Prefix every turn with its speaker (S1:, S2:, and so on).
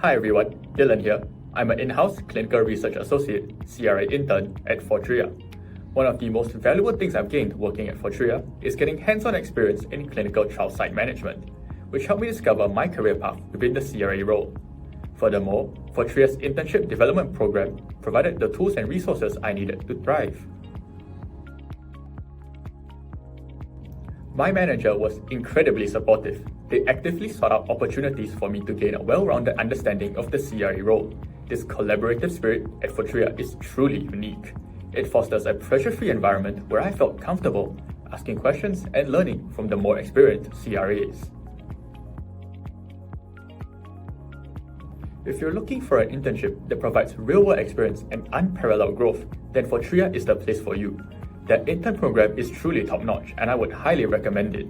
S1: Hi everyone, Dylan here. I'm an in-house clinical research associate, CRA intern at Fortrea. One of the most valuable things I've gained working at Fortrea is getting hands-on experience in clinical trial site management, which helped me discover my career path within the CRA role. Furthermore, Fortrea's internship development program provided the tools and resources I needed to thrive. My manager was incredibly supportive. They actively sought out opportunities for me to gain a well-rounded understanding of the CRA role. This collaborative spirit at Fortrea is truly unique. It fosters a pressure-free environment where I felt comfortable asking questions and learning from the more experienced CRAs. If you're looking for an internship that provides real-world experience and unparalleled growth, then Fortrea is the place for you. Their intern program is truly top-notch and I would highly recommend it.